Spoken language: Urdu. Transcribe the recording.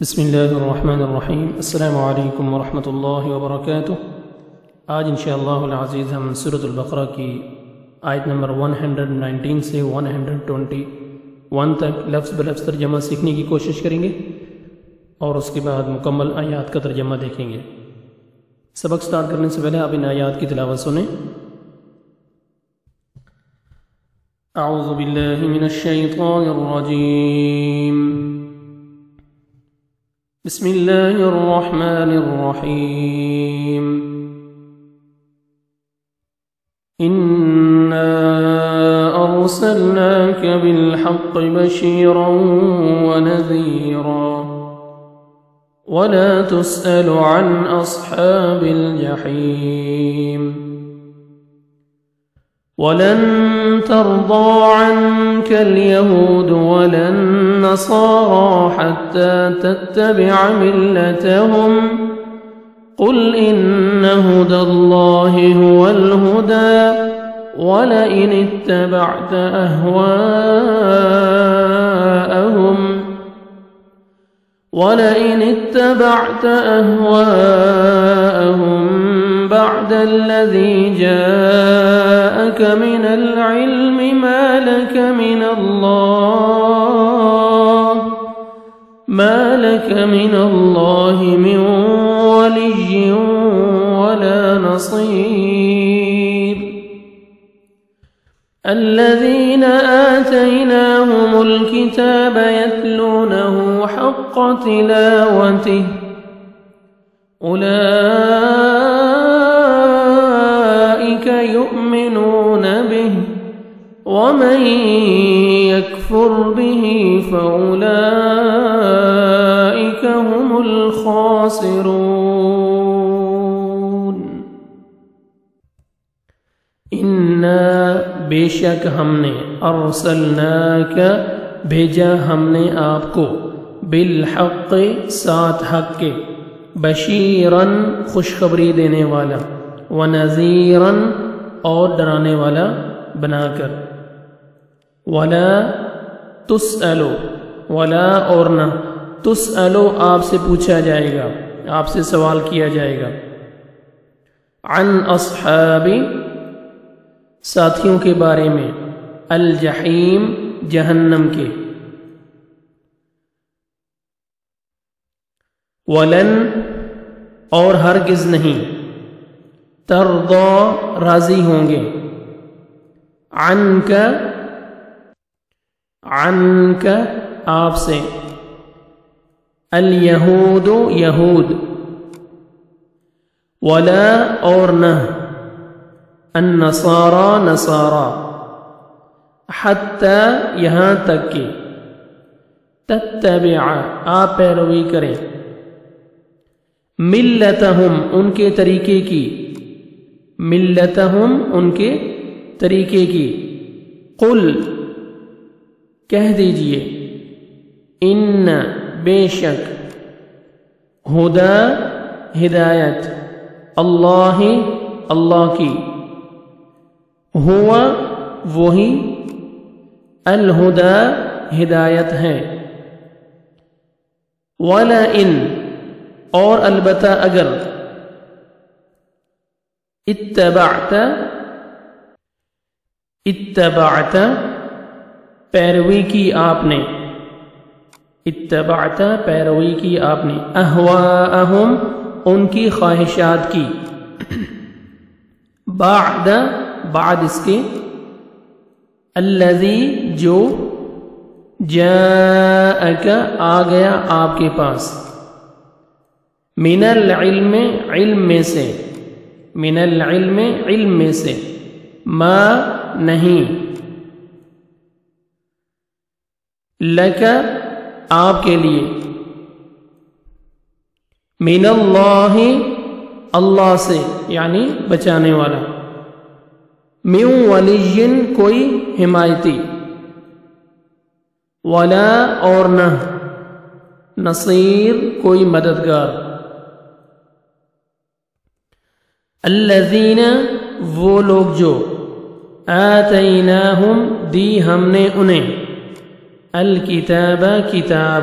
بسم اللہ الرحمن الرحیم۔ السلام علیکم ورحمۃ اللہ وبرکاتہ۔ آج انشاءاللہ العزیز ہم سورۃ البقرہ کی آیت نمبر 119 سے 121 تک لفظ بلفظ ترجمہ سیکھنے کی کوشش کریں گے اور اس کے بعد مکمل آیات کا ترجمہ دیکھیں گے۔ سبق سٹارٹ کرنے سے پہلے آپ ان آیات کی تلاوت سنیں۔ اعوذ باللہ من الشیطان الرجیم، بسم اللہ الرحمن الرحیم۔ انا ارسلناک بالحق بشیرا ونذیرا ولا تسأل عن اصحاب الجحیم ولن ترضى عنك اليهود ولا النصارى حتى تتبع ملتهم قل إن هدى الله هو الهدى ولئن اتبعت أهواءهم بعد الذي جاءك من العلم ما لك من الله من ولي ولا نصير الذين آتيناهم الكتاب يتلونه حق تلاوته أولئك يؤمنون به ومن يكفر به فأولئك هم الخاسرون۔ انا بے شک ہم نے ارسلناک بھیجا ہم نے آپ کو بالحق ساتھ حق کے بشیراً خوشخبری دینے والا ونذیراً اور ڈرانے والا بنا کر ولا تسألو ولا اور نہ تسألو آپ سے پوچھا جائے گا، آپ سے سوال کیا جائے گا، عن اصحاب ساتھیوں کے بارے میں، الجحیم جہنم کے، ولن اور ہرگز نہیں، ترضا راضی ہوں گے، عنک آپ سے، الیہود یہود، ولا اور نہ، النصارى نصارى، حتی یہاں تک کہ، تتبع آپ پیروی کریں، ملتہم ان کے طریقے کی، ملتہم ان کے طریقے کی، قل کہہ دیجئے، ان بے شک، ہدا ہدایت، اللہ اللہ کی، ہوا وہی، الہدا ہدایت ہے، وَلَئِن اور البتہ اگر، اتبعت پیروی کی آپ نے، اتبعت پیروی کی آپ نے، اہواءہم ان کی خواہشات کی، بعد اس کے، الذی جو، جاءک آ گیا آپ کے پاس، من العلم علم میں سے، من العلم علم میں سے، ما نہیں، لک آپ کے لیے، من اللہ اللہ سے یعنی بچانے والا، من ولی کوئی حمایتی، ولا اور نہ، نصیر کوئی مددگار، الذین وہ لوگ جو، آتیناہم دی ہم نے انہیں، الکتاب کتاب،